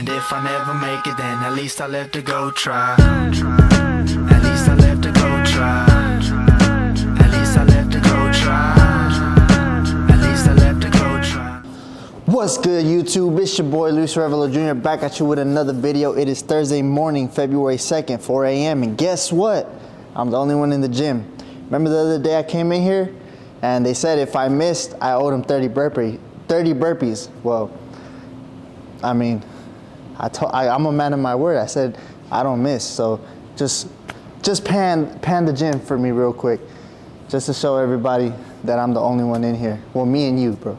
And if I never make it, then at least I left to go try. At least I left to go try. At least I left to go try. At least I left to go try. What's good, YouTube? It's your boy Luis Revelo Jr. back at you with another video. It is Thursday morning, February 2nd, 4 a.m. And guess what? I'm the only one in the gym. Remember the other day I came in here and they said if I missed, I owed them 30 burpees. Well, I mean, I'm a man of my word. I said I don't miss. So just pan the gym for me real quick, just to show everybody that I'm the only one in here. Well, me and you, bro.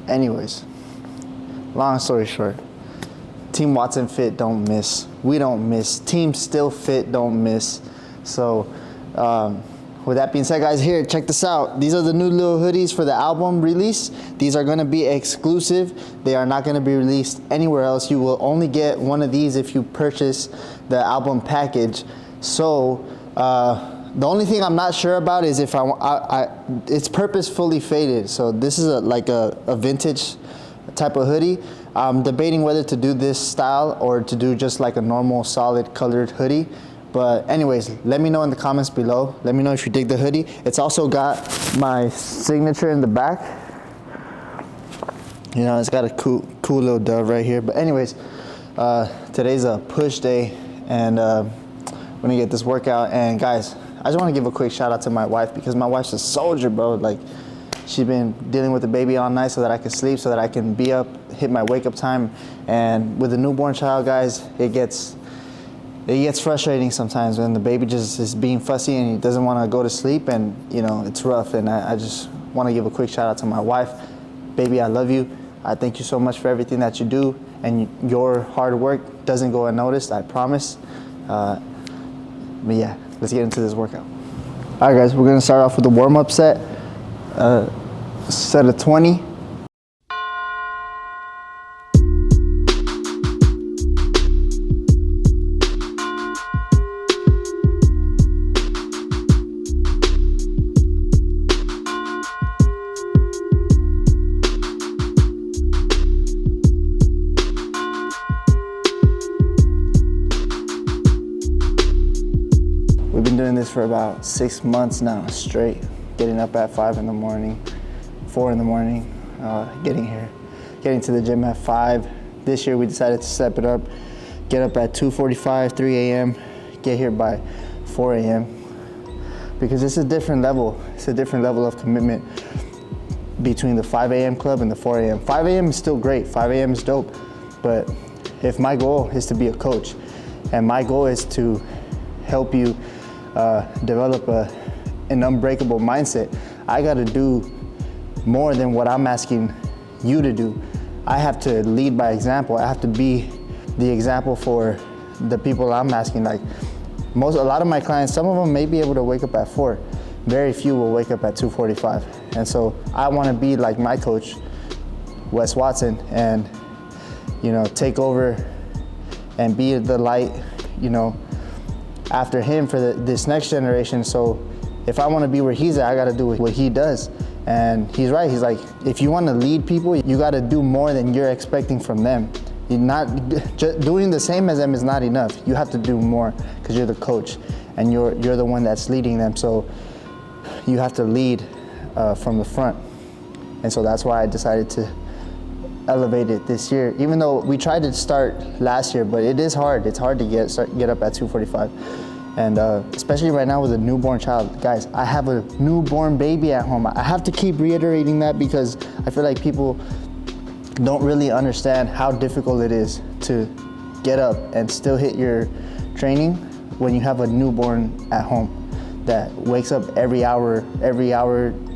Anyways, long story short, Team Watson Fit don't miss. We don't miss. Team Still Fit don't miss. So with that being said, guys, here, check this out. These are the new little hoodies for the album release. These are going to be exclusive. They are not going to be released anywhere else. You will only get one of these if you purchase the album package. So the only thing I'm not sure about is if it's purposefully faded. So this is like a vintage type of hoodie. I'm debating whether to do this style or to do just like a normal solid colored hoodie. But anyways, let me know in the comments below. Let me know if you dig the hoodie. It's also got my signature in the back. You know, it's got a cool little dove right here. But anyways, today's a push day and I'm gonna get this workout. And guys, I just want to give a quick shout out to my wife, because my wife's a soldier, bro. Like, she's been dealing with the baby all night so that I can sleep, so that I can be up, hit my wake up time. And with a newborn child, guys, it gets frustrating sometimes when the baby just is being fussy and he doesn't want to go to sleep, and you know, it's rough. And I just want to give a quick shout out to my wife. Baby, I love you. I thank you so much for everything that you do, and your hard work doesn't go unnoticed, I promise. But yeah, let's get into this workout. All right, guys, we're gonna start off with a warm-up set. Set of 20. We've been doing this for about 6 months now straight, getting up at 5 in the morning, 4 in the morning, getting to the gym at 5. This year we decided to step it up, get up at 2:45, 3 a.m., get here by 4 a.m. because it's a different level. It's a different level of commitment between the 5 a.m. club and the 4 a.m. 5 a.m. is still great, 5 a.m. is dope, but if my goal is to be a coach and my goal is to help you develop an unbreakable mindset, I gotta do more than what I'm asking you to do. I have to lead by example. I have to be the example for the people I'm asking. Like a lot of my clients, some of them may be able to wake up at 4. Very few will wake up at 2:45. And so I wanna be like my coach, Wes Watson, and you know, take over and be the light, you know, after him for this next generation. So if I want to be where he's at, I got to do what he does. And he's right. He's like, if you want to lead people, you got to do more than you're expecting from them. You're not just doing the same as them is not enough. You have to do more because you're the coach and you're the one that's leading them. So you have to lead from the front. And so that's why I decided to elevate it this year, even though we tried to start last year, but it is hard. It's hard to get up at 2:45. And especially right now with a newborn child. Guys, I have a newborn baby at home. I have to keep reiterating that because I feel like people don't really understand how difficult it is to get up and still hit your training when you have a newborn at home that wakes up every hour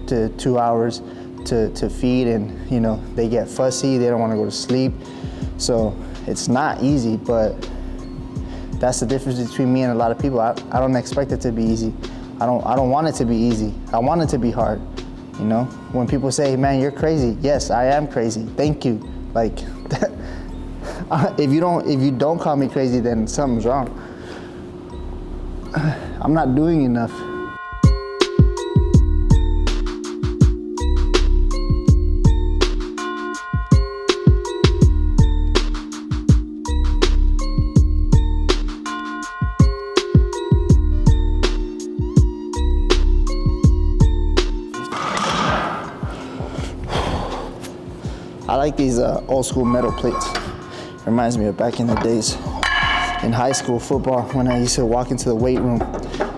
to 2 hours to feed, and you know, they get fussy, they don't want to go to sleep. So it's not easy, but that's the difference between me and a lot of people. I don't expect it to be easy. I don't want it to be easy. I want it to be hard. You know, when people say, man, you're crazy. Yes, I am crazy. Thank you. Like, if you don't call me crazy, then something's wrong. I'm not doing enough. I like these old school metal plates. Reminds me of back in the days in high school football when I used to walk into the weight room.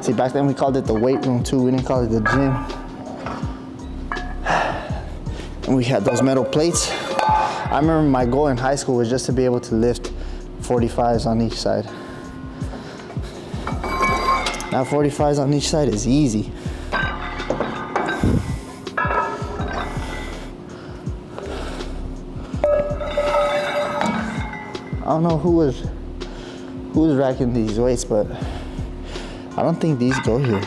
See, back then we called it the weight room too. We didn't call it the gym. And we had those metal plates. I remember my goal in high school was just to be able to lift 45s on each side. Now 45s on each side is easy. I don't know who was racking these weights, but I don't think these go here.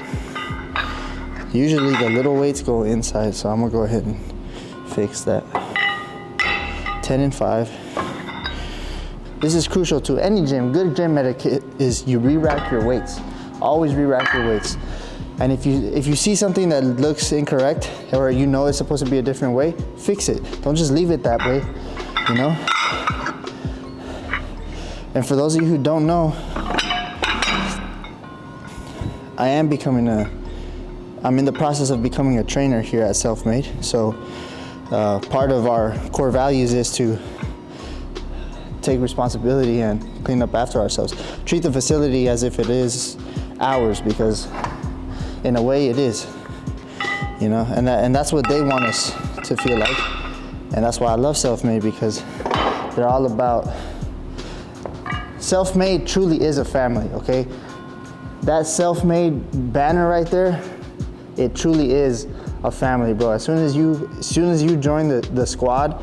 Usually the little weights go inside, so I'm gonna go ahead and fix that. 10 and 5. This is crucial to any gym. Good gym etiquette is you re-rack your weights. Always re-rack your weights. And if you see something that looks incorrect, or you know it's supposed to be a different way, fix it. Don't just leave it that way, you know? And for those of you who don't know, I'm in the process of becoming a trainer here at Self-Made. So part of our core values is to take responsibility and clean up after ourselves. Treat the facility as if it is ours, because in a way it is, you know, and that's what they want us to feel like. And that's why I love Self-Made, because they're all about, Self-Made truly is a family, okay? That Self-Made banner right there, it truly is a family, bro. As soon as you join the squad,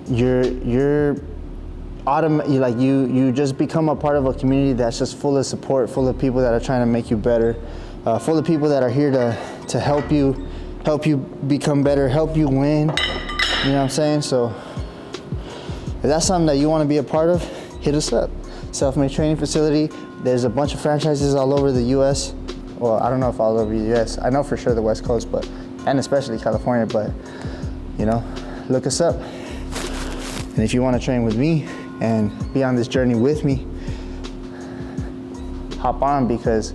you just become a part of a community that's just full of support, full of people that are trying to make you better, full of people that are here to help you become better, help you win. You know what I'm saying? So if that's something that you want to be a part of, hit us up. Self-Made Training Facility. There's a bunch of franchises all over the U.S. Well, I don't know if all over the U.S. I know for sure the West Coast, and especially California, but, you know, look us up. And if you want to train with me and be on this journey with me, hop on, because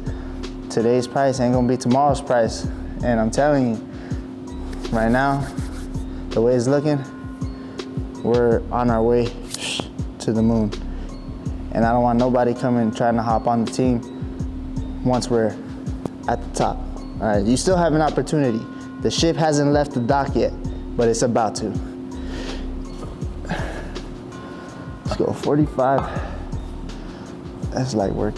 today's price ain't gonna be tomorrow's price. And I'm telling you, right now, the way it's looking, we're on our way to the moon. And I don't want nobody coming trying to hop on the team once we're at the top. All right, you still have an opportunity. The ship hasn't left the dock yet, but it's about to. Let's go, 45. That's light work.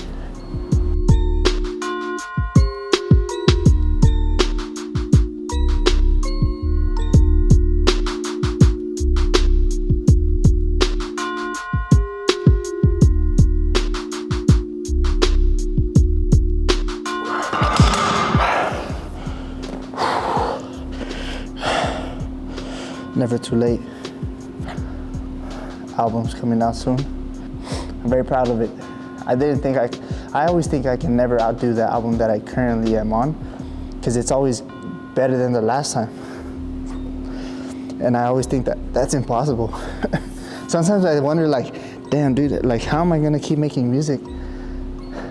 Never too late. Album's coming out soon. I'm very proud of it. I always think I can never outdo the album that I currently am on, because it's always better than the last time. And I always think that that's impossible. Sometimes I wonder, like, damn dude, like how am I gonna keep making music?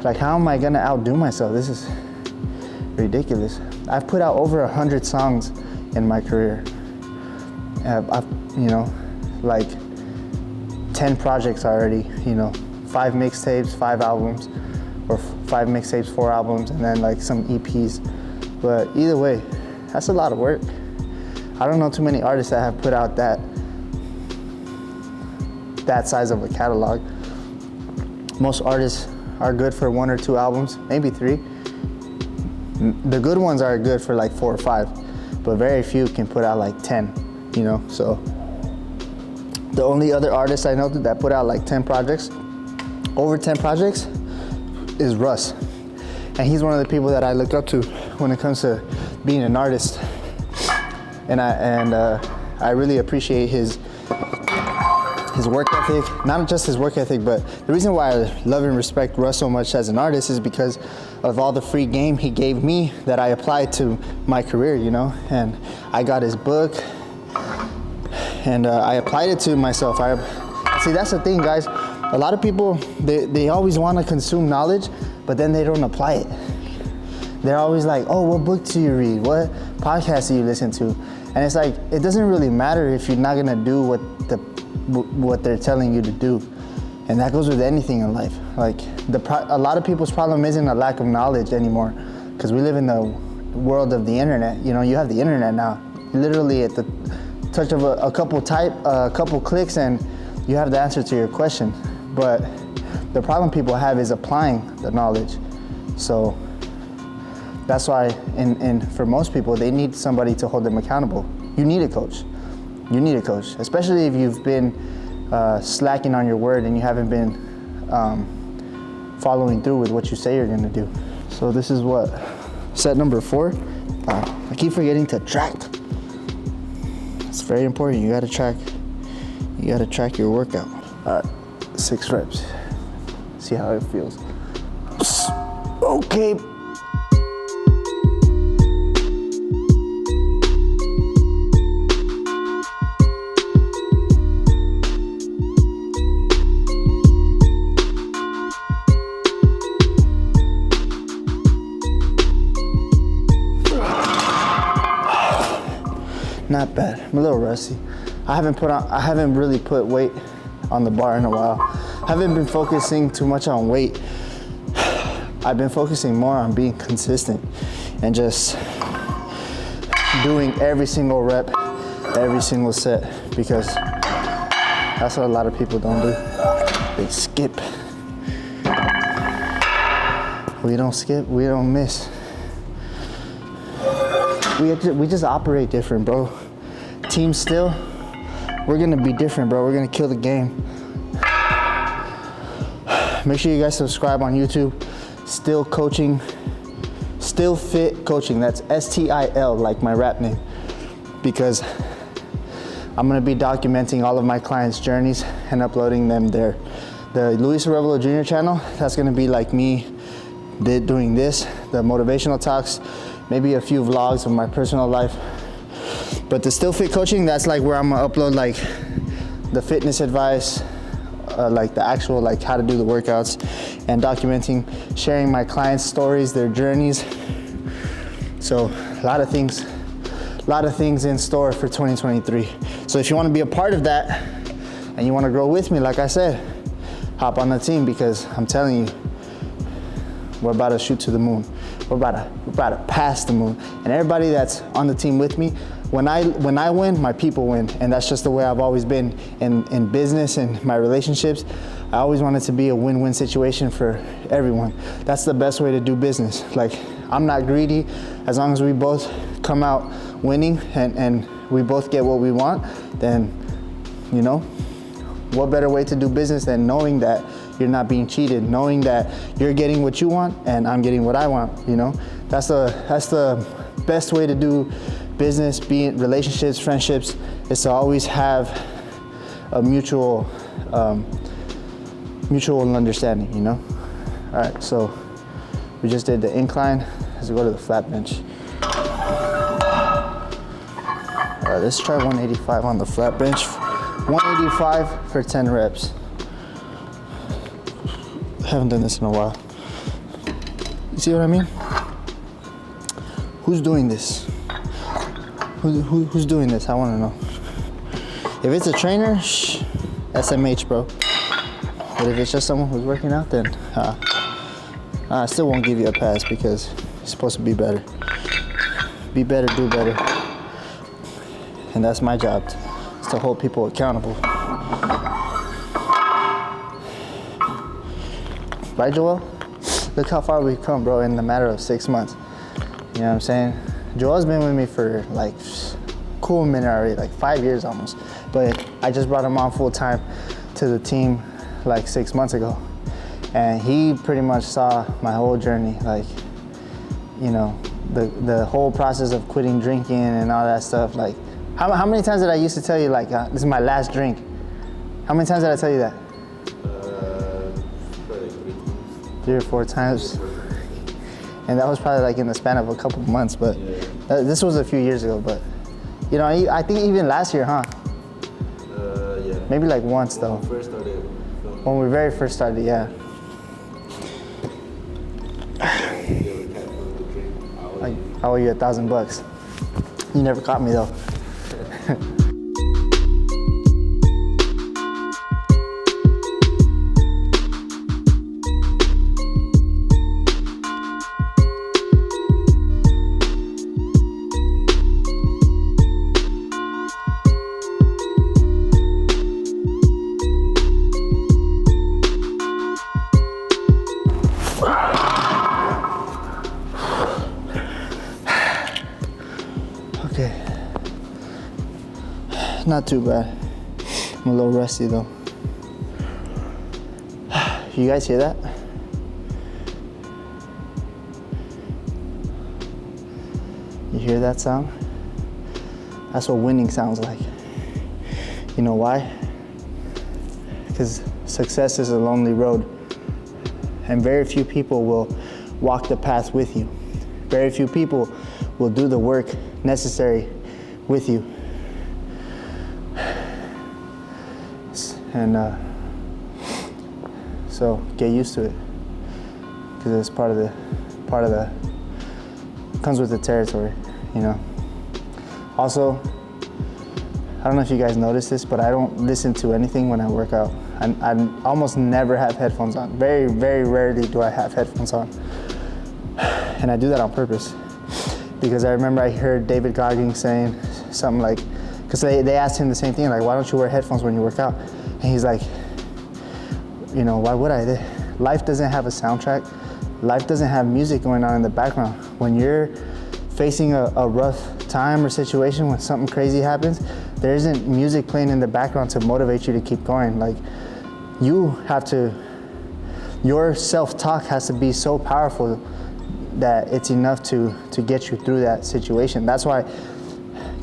Like how am I gonna outdo myself? This is ridiculous. I've put out over 100 songs in my career. I've, you know, like 10 projects already, you know, 5 mixtapes, 5 albums, or 5 mixtapes, 4 albums, and then like some EPs. But either way, that's a lot of work. I don't know too many artists that have put out that size of a catalog. Most artists are good for 1 or 2 albums, maybe 3. The good ones are good for like 4 or 5, but very few can put out like 10. You know, so the only other artist I know that put out like 10 projects, over 10 projects, is Russ. And he's one of the people that I look up to when it comes to being an artist. And I really appreciate his work ethic, not just his work ethic, but the reason why I love and respect Russ so much as an artist is because of all the free game he gave me that I applied to my career, you know, and I got his book, and I applied it to myself. See, that's the thing, guys. A lot of people, they always want to consume knowledge, but then they don't apply it. They're always like, oh, what book do you read? What podcast do you listen to? And it's like, it doesn't really matter if you're not gonna do what they're telling you to do. And that goes with anything in life. Like, a lot of people's problem isn't a lack of knowledge anymore, because we live in the world of the internet. You know, you have the internet now. Literally at the touch of a couple clicks, and you have the answer to your question. But the problem people have is applying the knowledge. So that's why, and for most people, they need somebody to hold them accountable. You need a coach. You need a coach, especially if you've been slacking on your word and you haven't been following through with what you say you're gonna do. So this is what, set number 4. I keep forgetting to track. It's very important. You gotta track your workout. All right, 6 reps. See how it feels. Okay. Not bad. I'm a little rusty. I haven't really put weight on the bar in a while. I haven't been focusing too much on weight. I've been focusing more on being consistent and just doing every single rep, every single set, because that's what a lot of people don't do. They skip. We don't skip, we don't miss. We just operate different, bro. Team still, we're gonna be different, bro. We're gonna kill the game. Make sure you guys subscribe on YouTube. Still Coaching, Still Fit Coaching. That's STIL, like my rap name, because I'm gonna be documenting all of my clients' journeys and uploading them there. The Luis Arevalo Jr. channel, that's gonna be like me doing this, the motivational talks, maybe a few vlogs of my personal life. But the Still Fit Coaching, that's like where I'm gonna upload like the fitness advice, like the actual, like how to do the workouts, and documenting, sharing my clients' stories, their journeys. So a lot of things in store for 2023. So if you wanna be a part of that and you wanna grow with me, like I said, hop on the team, because I'm telling you, we're about to shoot to the moon. We're about to pass the moon. And everybody that's on the team with me, when I win, my people win. And that's just the way I've always been in business and my relationships. I always want it to be a win-win situation for everyone. That's the best way to do business. Like, I'm not greedy. As long as we both come out winning and we both get what we want, then, you know, what better way to do business than knowing that you're not being cheated, knowing that you're getting what you want and I'm getting what I want, you know? That's the best way to do business, be it relationships, friendships, is to always have a mutual understanding, you know? All right, so we just did the incline. Let's go to the flat bench. All right, let's try 185 on the flat bench. 185 for 10 reps. I haven't done this in a while. You see what I mean? Who's doing this? Who's doing this? I want to know. If it's a trainer, SMH, bro. But if it's just someone who's working out, then I still won't give you a pass, because you're supposed to be better. Be better, do better. And that's my job, is to hold people accountable. Right, Joel? Look how far we've come, bro, in the matter of 6 months. You know what I'm saying? Joel's been with me for like cool minute already, like 5 years almost. But I just brought him on full time to the team like 6 months ago. And he pretty much saw my whole journey, like, you know, the whole process of quitting drinking and all that stuff. Like, how many times did I used to tell you, like, this is my last drink? How many times did I tell you that? Probably 3 or 4 times. And that was probably like in the span of a couple of months, but this was a few years ago. But, you know, I think even last year, huh? Yeah. Maybe like once though. When we first started filming. When we very first started, yeah. I owe you $1,000. You never caught me though. Okay, not too bad. I'm a little rusty though. You guys hear that? You hear that sound? That's what winning sounds like. You know why? Because success is a lonely road, and very few people will walk the path with you. Very few people will do the work necessary with you. And so get used to it, because it's part of the comes with the territory, you know. Also, I don't know if you guys noticed this, but I don't listen to anything when I work out. I almost never have headphones on. Very, very rarely do I have headphones on. And I do that on purpose, because I remember I heard David Goggins saying something like, because they asked him the same thing, like, why don't you wear headphones when you work out? And he's like, you know, why would I? Life doesn't have a soundtrack. Life doesn't have music going on in the background. When you're facing a rough time or situation, when something crazy happens, there isn't music playing in the background to motivate you to keep going. Like, you have to, your self-talk has to be so powerful that it's enough to get you through that situation. That's why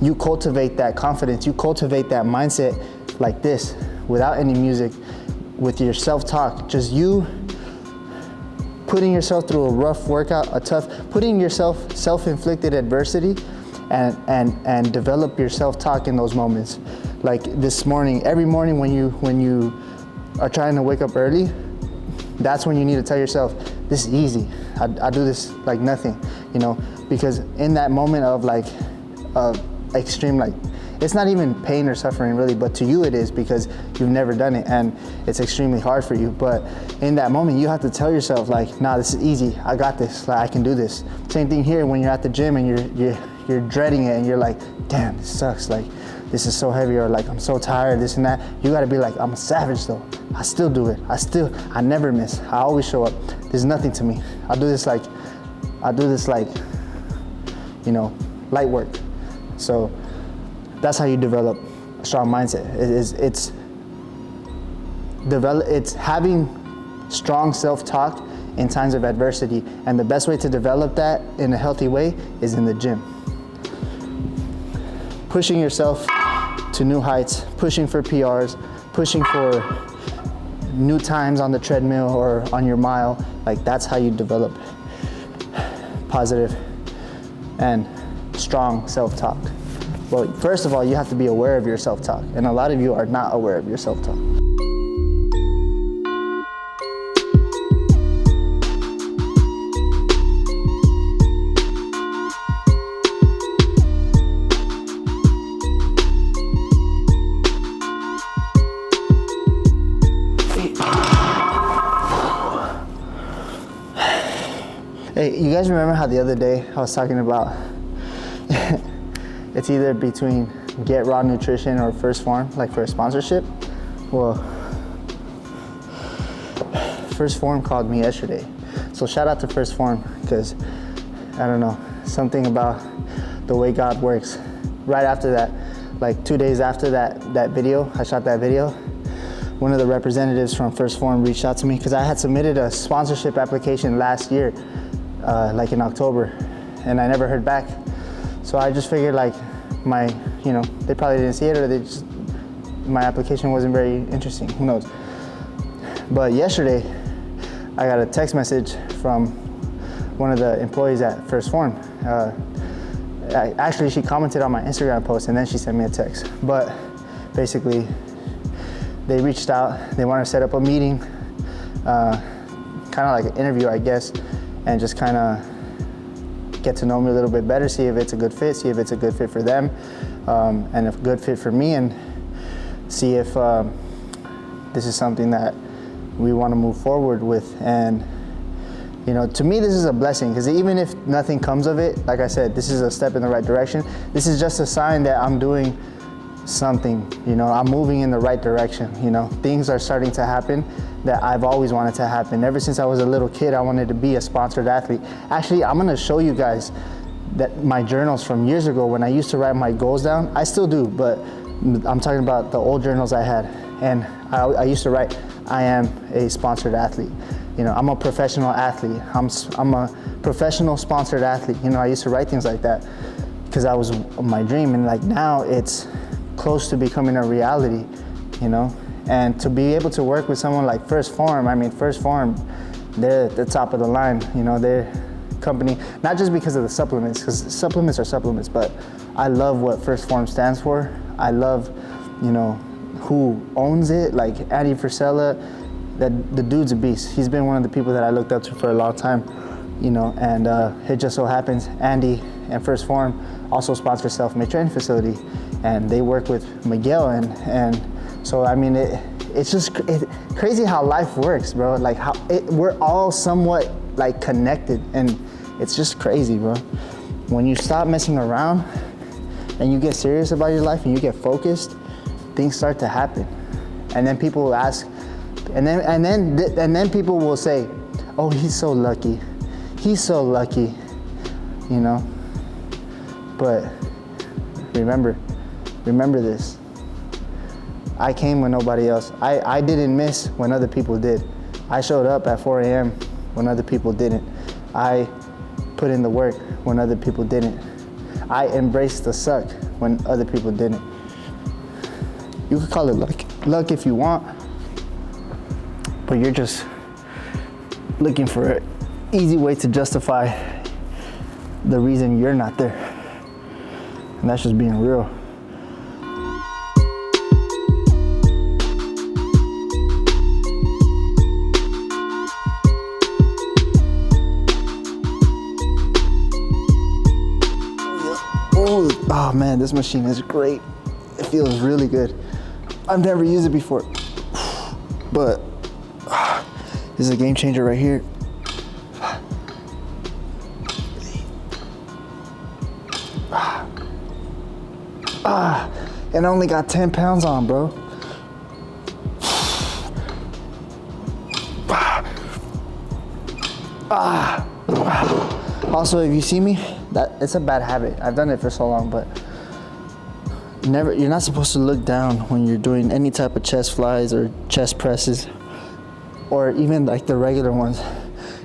you cultivate that confidence, you cultivate that mindset like this, without any music, with your self-talk, just you putting yourself through a rough workout, putting yourself self-inflicted adversity, and develop your self-talk in those moments. Like this morning, every morning when you are trying to wake up early, that's when you need to tell yourself, this is easy. I do this like nothing, you know, because in that moment of extreme, like, it's not even pain or suffering really, but to you it is, because you've never done it and it's extremely hard for you. But in that moment, you have to tell yourself, like, nah, this is easy. I got this. Like, I can do this. Same thing here when you're at the gym and you're dreading it and you're like, damn, this sucks. Like, this is so heavy, or like, I'm so tired, this and that. You gotta be like, I'm a savage though. I still do it. I never miss. I always show up. There's nothing to me. I do this like, you know, light work. So that's how you develop a strong mindset. It's having strong self-talk in times of adversity. And the best way to develop that in a healthy way is in the gym. Pushing yourself to new heights, pushing for PRs, pushing for new times on the treadmill or on your mile. Like, that's how you develop positive and strong self-talk. Well, first of all, you have to be aware of your self-talk, and a lot of you are not aware of your self-talk. Hey, you guys remember how the other day I was talking about it's either between Get Raw Nutrition or First Form, like for a sponsorship? Well, First Form called me yesterday. So shout out to First Form, because I don't know, something about the way God works. Right after that, like 2 days after that video, I shot that video, one of the representatives from First Form reached out to me, because I had submitted a sponsorship application last year, like in October, and I never heard back. So I just figured, like, they probably didn't see it, or my application wasn't very interesting, who knows. But yesterday, I got a text message from one of the employees at First Form. Actually, she commented on my Instagram post, and then she sent me a text. But basically, they reached out, they wanted to set up a meeting, kind of like an interview, I guess, and just kind of get to know me a little bit better, see if it's a good fit, see if it's a good fit for them. and a good fit for me, and see if this is something that we want to move forward with. And you know, to me, this is a blessing, because even if nothing comes of it, like I said, this is a step in the right direction. This is just a sign that I'm doing something, you know, I'm moving in the right direction. You know, things are starting to happen that I've always wanted to happen. Ever since I was a little kid, I wanted to be a sponsored athlete. Actually, I'm gonna show you guys that my journals from years ago when I used to write my goals down. I still do, but I'm talking about the old journals I had. And I used to write, I am a sponsored athlete. You know, I'm a professional athlete. I'm a professional sponsored athlete. You know, I used to write things like that because that was my dream. And like now it's close to becoming a reality, you know? And to be able to work with someone like First Form, I mean, First Form, they're at the top of the line. You know, they're company, not just because of the supplements, because supplements are supplements, but I love what First Form stands for. I love, you know, who owns it, like Andy Frisella. That the dude's a beast. He's been one of the people that I looked up to for a long time, you know, and it just so happens Andy and First Form also sponsor Self-Made Training Facility, and they work with Miguel, and so I mean it's just crazy how life works, bro. Like how we're all somewhat like connected, and it's just crazy, bro. When you stop messing around and you get serious about your life and you get focused, things start to happen. And then people will ask, and then people will say, "Oh, he's so lucky. He's so lucky," you know. But remember this. I came when nobody else. I didn't miss when other people did. I showed up at 4 a.m. when other people didn't. I put in the work when other people didn't. I embraced the suck when other people didn't. You could call it luck if you want, but you're just looking for an easy way to justify the reason you're not there. And that's just being real. Oh man, this machine is great. It feels really good. I've never used it before, but this is a game changer right here. And I only got 10 pounds on, bro. Also, if you see me, it's a bad habit. I've done it for so long, but you're not supposed to look down when you're doing any type of chest flies or chest presses, or even like the regular ones.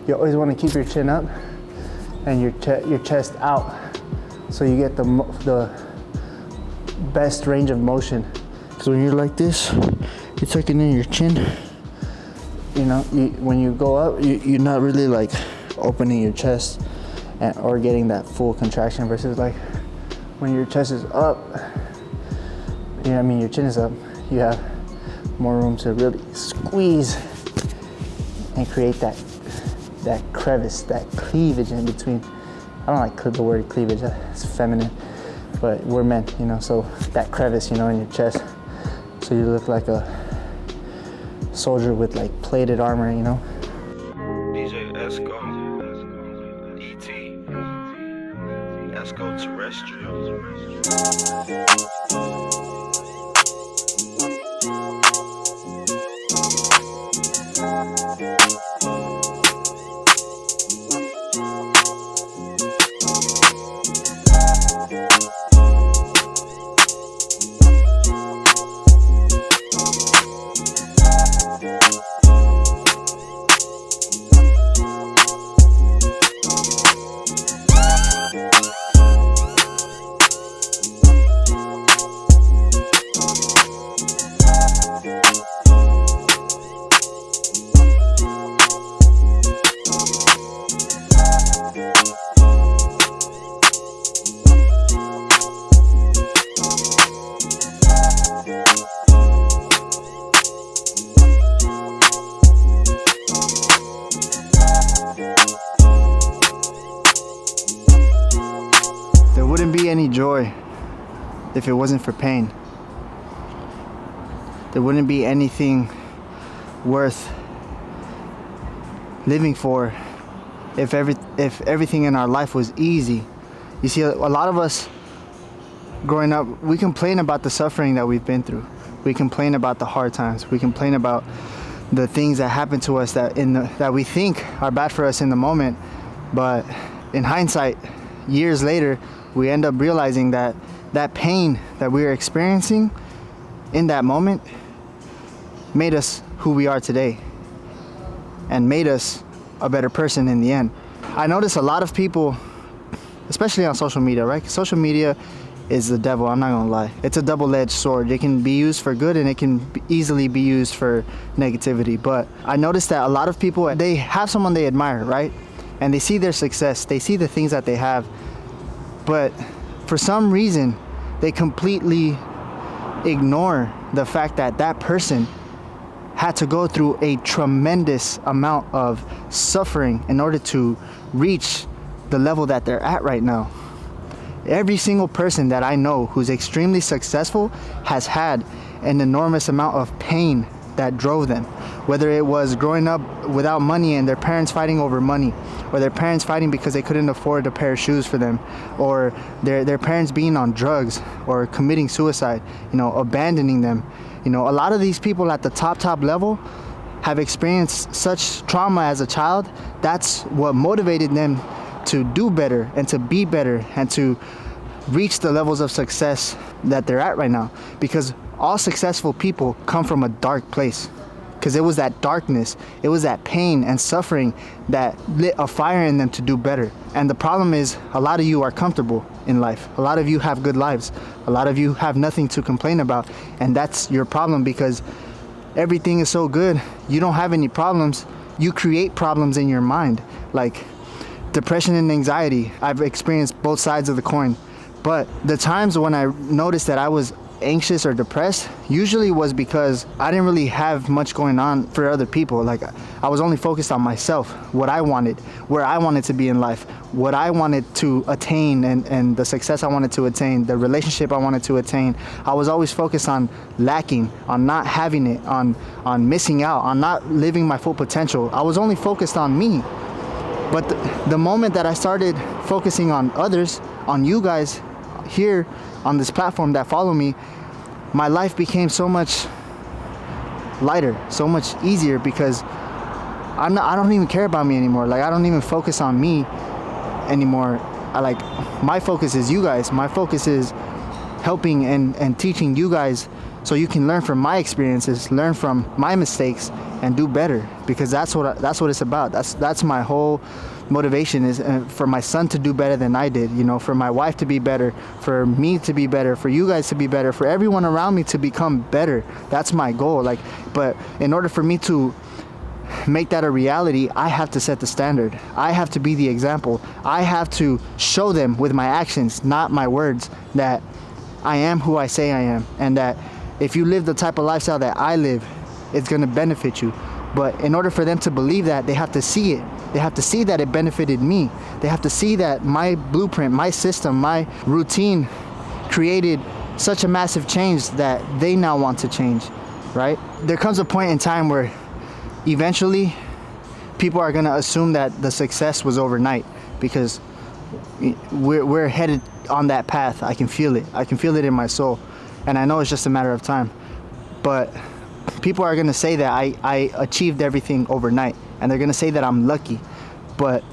You always want to keep your chin up and your chest out, so you get the best range of motion. Because when you're like this, you're tucking in your chin. You know, when you go up, you're not really like opening your chest or getting that full contraction, versus like when your chest is up, you know what I mean, your chin is up, you have more room to really squeeze and create that crevice, that cleavage in between. I don't like the word cleavage, it's feminine, but we're men, you know, so that crevice, you know, in your chest, so you look like a soldier with like plated armor, you know. DJ Esco, E.T., Esco Terrestrial. There wouldn't be any joy if it wasn't for pain. There wouldn't be anything worth living for if everything in our life was easy. You see, a lot of us growing up, we complain about the suffering that we've been through. We complain about the hard times. We complain about the things that happen to us that we think are bad for us in the moment. But in hindsight, years later, we end up realizing that that pain that we were experiencing in that moment made us who we are today and made us a better person in the end. I notice a lot of people, especially on social media, right? Social media is the devil, I'm not gonna lie. It's a double-edged sword. It can be used for good and it can easily be used for negativity. But I noticed that a lot of people, they have someone they admire, right? And they see their success, they see the things that they have, but for some reason, they completely ignore the fact that that person had to go through a tremendous amount of suffering in order to reach the level that they're at right now. Every single person that I know who's extremely successful has had an enormous amount of pain that drove them. Whether it was growing up without money and their parents fighting over money, or their parents fighting because they couldn't afford a pair of shoes for them, or their parents being on drugs or committing suicide, abandoning them. A lot of these people at the top level have experienced such trauma as a child. That's what motivated them to do better and to be better and to reach the levels of success that they're at right now. Because all successful people come from a dark place. Because it was that darkness, it was that pain and suffering that lit a fire in them to do better. And the problem is, a lot of you are comfortable in life. A lot of you have good lives. A lot of you have nothing to complain about. And that's your problem, because everything is so good. You don't have any problems. You create problems in your mind. Like depression and anxiety. I've experienced both sides of the coin. But the times when I noticed that I was anxious or depressed usually was because I didn't really have much going on for other people. Like I was only focused on myself, what I wanted, where I wanted to be in life, what I wanted to attain, and the success I wanted to attain, the relationship I wanted to attain. I was always focused on lacking, on not having it, on missing out, on not living my full potential. I was only focused on me. But the moment that I started focusing on others, on you guys here on this platform that follow me, my life became so much lighter, so much easier, because I don't even care about me anymore. Like I don't even focus on me anymore. My focus is you guys. My focus is helping and teaching you guys so you can learn from my experiences, learn from my mistakes, and do better. Because that's what it's about. That's my whole motivation, is for my son to do better than I did, for my wife to be better, for me to be better, for you guys to be better, for everyone around me to become better. That's my goal. But in order for me to make that a reality, I have to set the standard. I have to be the example. I have to show them with my actions, not my words, that I am who I say I am, and that if you live the type of lifestyle that I live, it's going to benefit you. But in order for them to believe that, they have to see it. They have to see that it benefited me. They have to see that my blueprint, my system, my routine created such a massive change that they now want to change, right? There comes a point in time where eventually people are going to assume that the success was overnight, because we're headed on that path. I can feel it. I can feel it in my soul. And I know it's just a matter of time. But people are going to say that I achieved everything overnight, and they're going to say that I'm lucky. But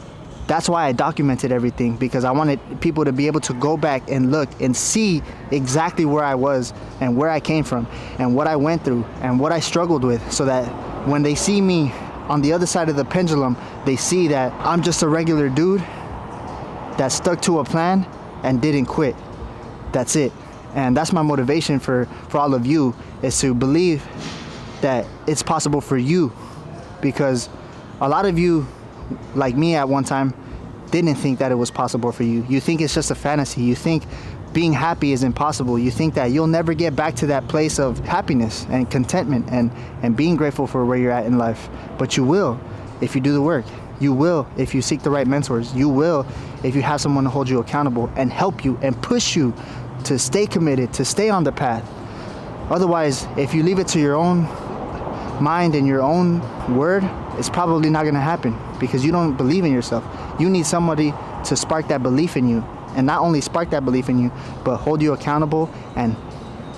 that's why I documented everything, because I wanted people to be able to go back and look and see exactly where I was and where I came from and what I went through and what I struggled with, so that when they see me on the other side of the pendulum, they see that I'm just a regular dude that stuck to a plan and didn't quit. That's it. And that's my motivation for all of you, is to believe that it's possible for you. Because a lot of you, like me at one time, didn't think that it was possible for you. You think it's just a fantasy. You think being happy is impossible. You think that you'll never get back to that place of happiness and contentment and being grateful for where you're at in life. But you will if you do the work. You will if you seek the right mentors. You will if you have someone to hold you accountable and help you and push you to stay committed, to stay on the path. Otherwise, if you leave it to your own mind and your own word, it's probably not going to happen because you don't believe in yourself. You need somebody to spark that belief in you, and not only spark that belief in you, but hold you accountable and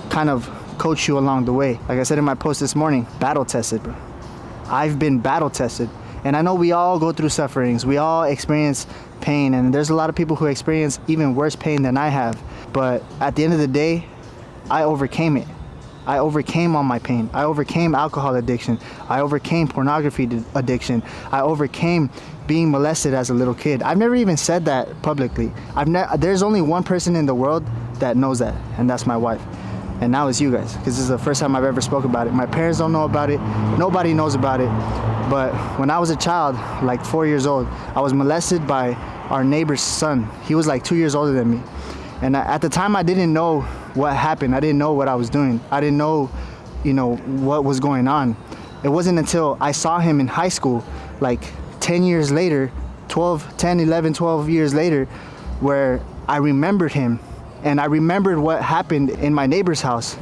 kind of coach you along the way. Like I said in my post this morning, battle tested, bro. I've been battle tested. And I know we all go through sufferings. We all experience pain, and there's a lot of people who experience even worse pain than I have. But at the end of the day, I overcame it. I overcame all my pain. I overcame alcohol addiction. I overcame pornography addiction. I overcame being molested as a little kid. I've never even said that publicly. There's only one person in the world that knows that, and that's my wife. And now it's you guys, because this is the first time I've ever spoke about it. My parents don't know about it. Nobody knows about it. But when I was a child, like 4 years old, I was molested by our neighbor's son. He was like 2 years older than me. And at the time, I didn't know what happened. I didn't know what I was doing. I didn't know, what was going on. It wasn't until I saw him in high school, like 10 years later, 10, 11, 12 years later, where I remembered him. And I remembered what happened in my neighbor's house.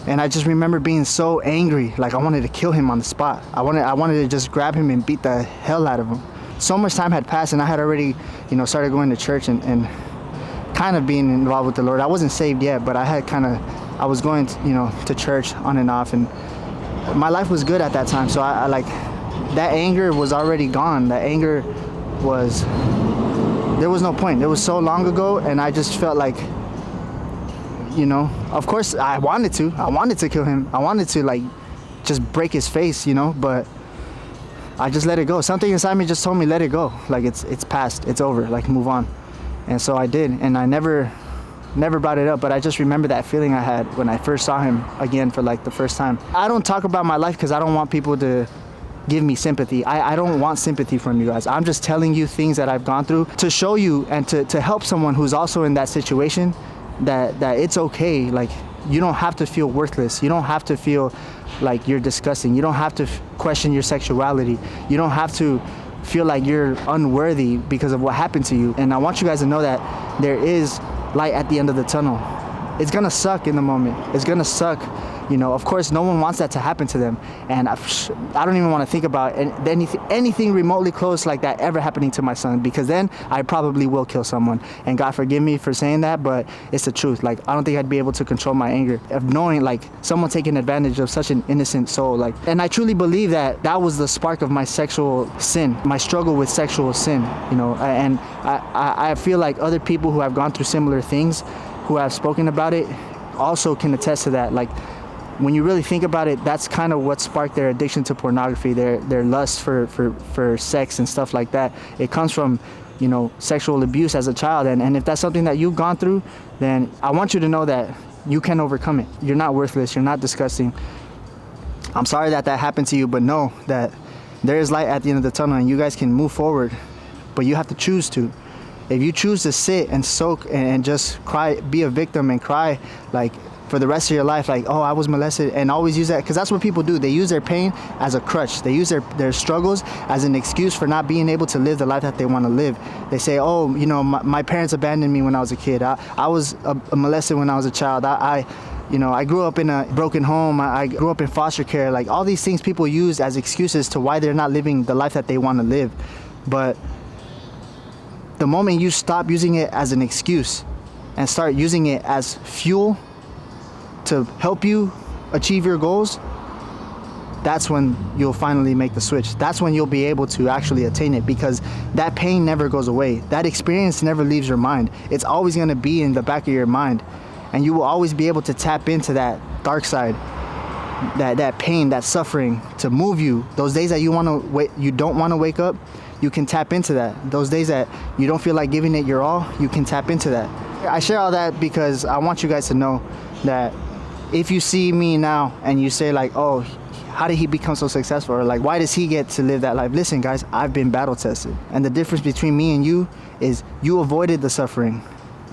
And I just remember being so angry, like I wanted to kill him on the spot. I wanted to just grab him and beat the hell out of him. So much time had passed, and I had already, started going to church and kind of being involved with the Lord. I wasn't saved yet, but I was going to church on and off, and my life was good at that time. So I like, that anger was already gone. That anger there was no point. It was so long ago, and I just felt like, of course I wanted to kill him. I wanted to just break his face, but I just let it go. Something inside me just told me, let it go. Like it's past, it's over, like move on. And so I did, and I never brought it up, but I just remember that feeling I had when I first saw him again for like the first time. I don't talk about my life because I don't want people to give me sympathy. I don't want sympathy from you guys. I'm just telling you things that I've gone through to show you and to help someone who's also in that situation that it's okay. Like, you don't have to feel worthless. You don't have to feel like you're disgusting. You don't have to question your sexuality. You don't have to feel like you're unworthy because of what happened to you. And I want you guys to know that there is light at the end of the tunnel. It's gonna suck in the moment. It's gonna suck. Of course, no one wants that to happen to them. And I don't even want to think about anything remotely close like that ever happening to my son, because then I probably will kill someone. And God forgive me for saying that, but it's the truth. Like, I don't think I'd be able to control my anger of knowing like someone taking advantage of such an innocent soul. And I truly believe that was the spark of my sexual sin, my struggle with sexual sin, and I feel like other people who have gone through similar things, who have spoken about it, also can attest to that. Like, when you really think about it, that's kind of what sparked their addiction to pornography, their lust for sex and stuff like that. It comes from, sexual abuse as a child. And if that's something that you've gone through, then I want you to know that you can overcome it. You're not worthless. You're not disgusting. I'm sorry that happened to you, but know that there is light at the end of the tunnel, and you guys can move forward, but you have to choose to. If you choose to sit and soak and just cry, be a victim and cry like for the rest of your life, like, oh, I was molested, and always use that, because that's what people do. They use their pain as a crutch. They use their struggles as an excuse for not being able to live the life that they want to live. They say, oh, my parents abandoned me when I was a kid. I was molested when I was a child. I grew up in a broken home. I grew up in foster care. Like, all these things people use as excuses to why they're not living the life that they want to live. But the moment you stop using it as an excuse and start using it as fuel to help you achieve your goals, that's when you'll finally make the switch. That's when you'll be able to actually attain it, because that pain never goes away. That experience never leaves your mind. It's always going to be in the back of your mind, and you will always be able to tap into that dark side, that pain, that suffering, to move you. Those days that you don't want to wake up, you can tap into that. Those days that you don't feel like giving it your all, you can tap into that. I share all that because I want you guys to know that if you see me now and you say like, oh, how did he become so successful? Or like, why does he get to live that life? Listen, guys, I've been battle tested. And the difference between me and you is you avoided the suffering.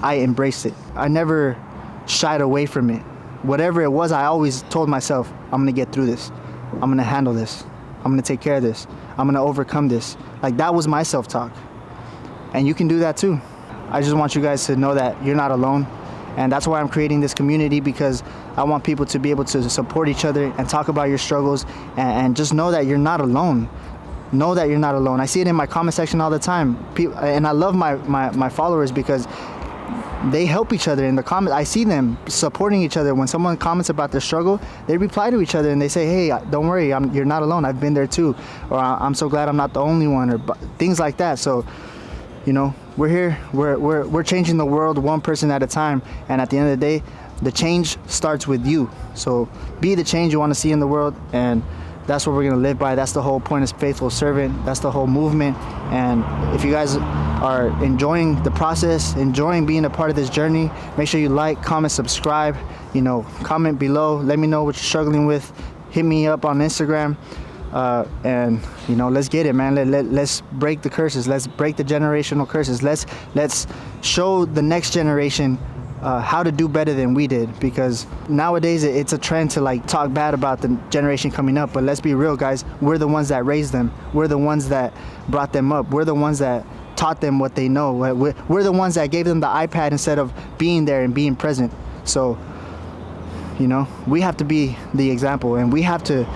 I embraced it. I never shied away from it. Whatever it was, I always told myself, I'm gonna get through this. I'm gonna handle this. I'm gonna take care of this. I'm gonna overcome this. Like, that was my self-talk. And you can do that too. I just want you guys to know that you're not alone. And that's why I'm creating this community, because I want people to be able to support each other and talk about your struggles, and just know that you're not alone. Know that you're not alone. I see it in my comment section all the time. And I love my followers, because they help each other in the comments. I see them supporting each other. When someone comments about their struggle, they reply to each other and they say, hey, don't worry, you're not alone. I've been there too. Or I'm so glad I'm not the only one, or things like that. So, you know, we're here. We're changing the world one person at a time. And at the end of the day, the change starts with you. So be the change you want to see in the world. And that's what we're going to live by. That's the whole point of Faithful Servant. That's the whole movement. And if you guys are enjoying the process, enjoying being a part of this journey, make sure you like, comment, subscribe, you know, comment below. Let me know what you're struggling with. Hit me up on Instagram. And, you know, let's get it, man. Let's break the curses. Let's break the generational curses. Let's show the next generation how to do better than we did, because nowadays it's a trend to like talk bad about the generation coming up. But let's be real, guys. We're the ones that raised them. We're the ones that brought them up. We're the ones that taught them what they know. We're the ones that gave them the iPad instead of being there and being present. So, you know, we have to be the example, and we have to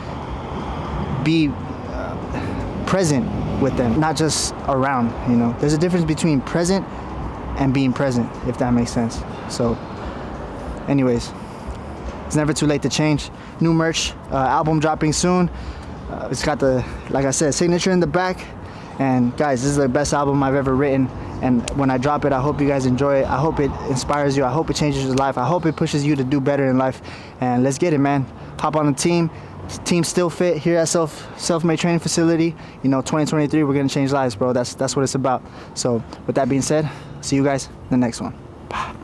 be present with them, not just around. You know, there's a difference between present and being present, if that makes sense. So anyways, it's never too late to change. New merch, album dropping soon. It's got the, like I said, signature in the back. And guys, this is the best album I've ever written. And when I drop it, I hope you guys enjoy it. I hope it inspires you. I hope it changes your life. I hope it pushes you to do better in life. And let's get it, man. Hop on the team. Team Still Fit here at Self-Made Training Facility. You know, 2023, we're gonna change lives, bro. That's what it's about. So with that being said, see you guys in the next one. Bye.